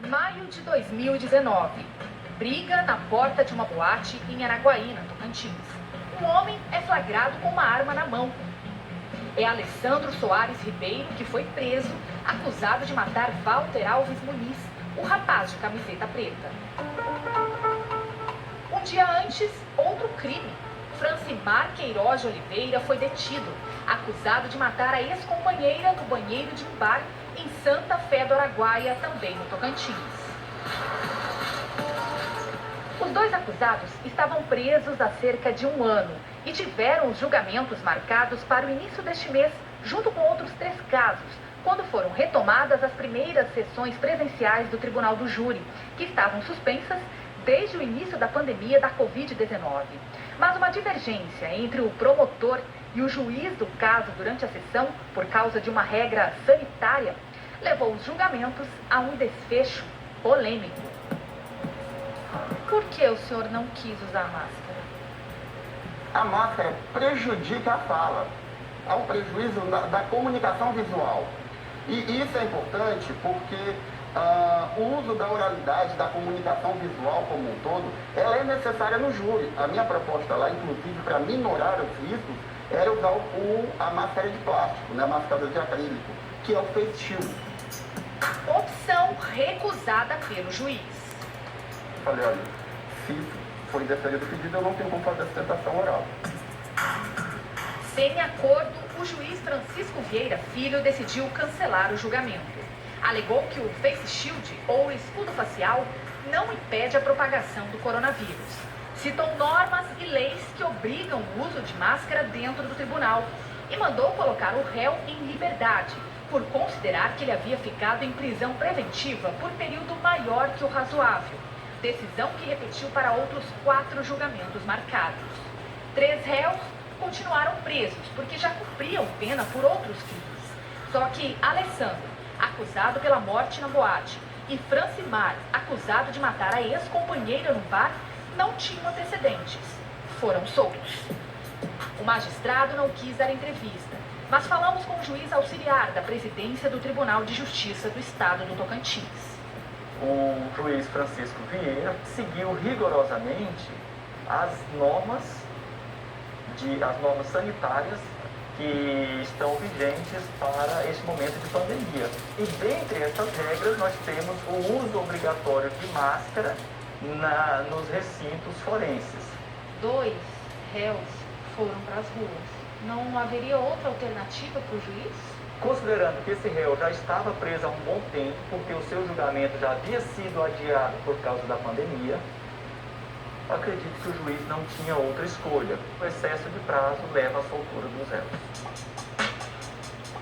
Maio de 2019. Briga na porta de uma boate em Araguaína, Tocantins. Um homem é flagrado com uma arma na mão. É Alessandro Soares Ribeiro que foi preso, acusado de matar Walter Alves Muniz, o rapaz de camiseta preta. Um dia antes, outro crime. Francimar Queiroz de Oliveira foi detido, acusado de matar a ex-companheira no banheiro de um bar em Santa Fé do Araguaia, também no Tocantins. Os dois acusados estavam presos há cerca de um ano e tiveram os julgamentos marcados para o início deste mês, junto com outros 3 casos, quando foram retomadas as primeiras sessões presenciais do Tribunal do Júri, que estavam suspensas desde o início da pandemia da Covid-19. Mas uma divergência entre o promotor e o juiz do caso durante a sessão, por causa de uma regra sanitária, levou os julgamentos a um desfecho polêmico. Por que o senhor não quis usar máscara? A máscara prejudica a fala. Há um prejuízo da comunicação visual. E isso é importante porque o uso da oralidade, da comunicação visual como um todo, ela é necessária no júri. A minha proposta lá, inclusive, para minorar os riscos, era usar a máscara de plástico, né, a máscara de acrílico, que é o face shield. Opção recusada pelo juiz. Falei, olha, se foi deferido o pedido, eu não tenho como fazer sustentação oral. Sem acordo, o juiz Francisco Vieira Filho decidiu cancelar o julgamento. Alegou que o face shield, ou escudo facial, não impede a propagação do coronavírus. Citou normas e leis que obrigam o uso de máscara dentro do tribunal e mandou colocar o réu em liberdade, por considerar que ele havia ficado em prisão preventiva por período maior que o razoável. Decisão que repetiu para outros 4 julgamentos marcados. 3 réus continuaram presos porque já cumpriam pena por outros crimes. Só que Alessandro, acusado pela morte na boate, e Francimar, acusado de matar a ex-companheira no bar, não tinham antecedentes. Foram soltos. O magistrado não quis dar entrevista, mas falamos com o juiz auxiliar da presidência do Tribunal de Justiça do Estado do Tocantins. O juiz Francisco Vieira seguiu rigorosamente as normas sanitárias que estão vigentes para esse momento de pandemia. E dentre essas regras nós temos o uso obrigatório de máscara nos recintos forenses. 2 réus foram para as ruas. Não haveria outra alternativa para o juiz? Considerando que esse réu já estava preso há um bom tempo, porque o seu julgamento já havia sido adiado por causa da pandemia, acredito que o juiz não tinha outra escolha. O excesso de prazo leva à soltura dos réus.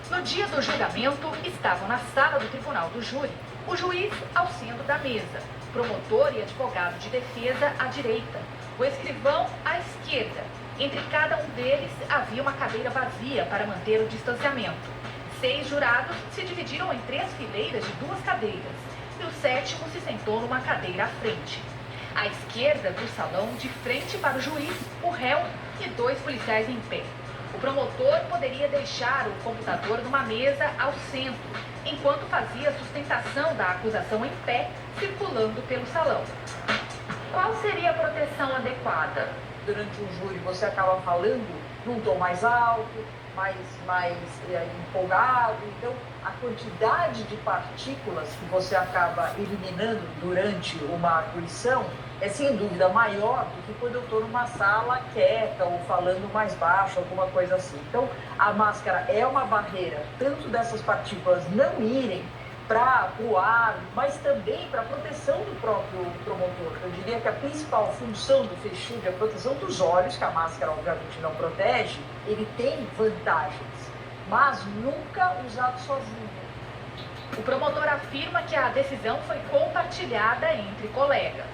No dia do julgamento, estavam na sala do Tribunal do Júri o juiz ao centro da mesa, promotor e advogado de defesa à direita, o escrivão à esquerda. Entre cada um deles havia uma cadeira vazia para manter o distanciamento. 6 jurados se dividiram em 3 fileiras de 2 cadeiras e o 7º se sentou numa cadeira à frente. À esquerda do salão, de frente para o juiz, o réu e 2 policiais em pé. O promotor poderia deixar o computador numa mesa ao centro, enquanto fazia a sustentação da acusação em pé, circulando pelo salão. Qual seria a proteção adequada? Durante um júri você acaba falando num tom mais alto, mais empolgado, então a quantidade de partículas que você acaba eliminando durante uma arguição é sem dúvida maior do que quando eu estou numa sala quieta ou falando mais baixo, alguma coisa assim. Então a máscara é uma barreira, tanto dessas partículas não irem para o ar, mas também para a proteção do próprio promotor. Eu diria que a principal função do face shield é a proteção dos olhos, que a máscara obviamente não protege, ele tem vantagens, mas nunca usado sozinho. O promotor afirma que a decisão foi compartilhada entre colegas.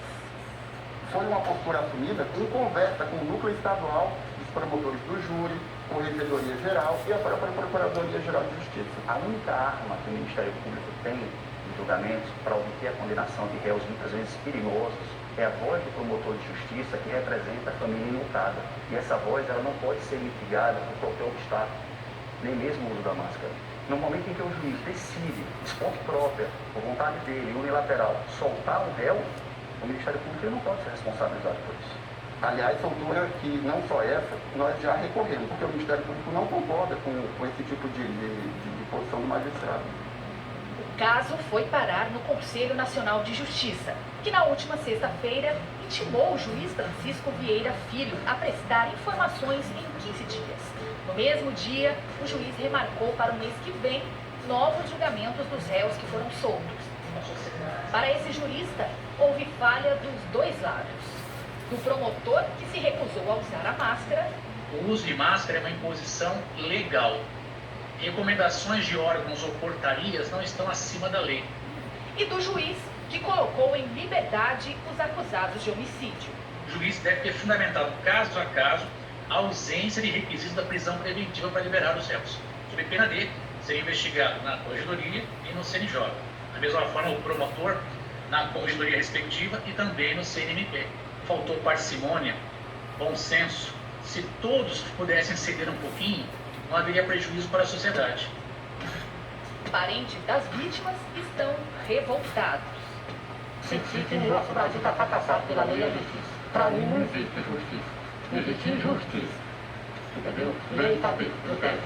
Foi uma postura assumida em conversa com o núcleo estadual dos promotores do júri, com a Regedoria Geral e a própria Procuradoria Geral de Justiça. A única arma que o Ministério Público tem em julgamentos para obter a condenação de réus muitas vezes perigosos é a voz do promotor de justiça que representa a família enlutada. E essa voz ela não pode ser mitigada por qualquer obstáculo, nem mesmo o uso da máscara. No momento em que o juiz decide, de conta própria, por vontade dele, unilateral, soltar um réu, o Ministério Público não pode ser responsabilizado por isso. Aliás, doutora, que não só essa, nós já recorremos, porque o Ministério Público não concorda com esse tipo de posição do magistrado. O caso foi parar no Conselho Nacional de Justiça, que na última sexta-feira intimou o juiz Francisco Vieira Filho a prestar informações em 15 dias. No mesmo dia, o juiz remarcou para o mês que vem novos julgamentos dos réus que foram soltos. Para esse jurista, houve falha dos dois lados. Do promotor, que se recusou a usar a máscara. O uso de máscara é uma imposição legal. Recomendações de órgãos ou portarias não estão acima da lei. E do juiz, que colocou em liberdade os acusados de homicídio. O juiz deve ter fundamentado caso a caso a ausência de requisitos da prisão preventiva para liberar os réus, sob pena de ser investigado na corregedoria e no CNJ. Da mesma forma, o promotor na corregedoria respectiva e também no CNMP. Faltou parcimônia, bom senso. Se todos pudessem ceder um pouquinho, não haveria prejuízo para a sociedade. Parentes das vítimas estão revoltados. Sentir que o nosso Brasil está fracassado pela lei e a justiça. Para mim não existe justiça. Existe injustiça. Entendeu? Lei está bem, eu quero.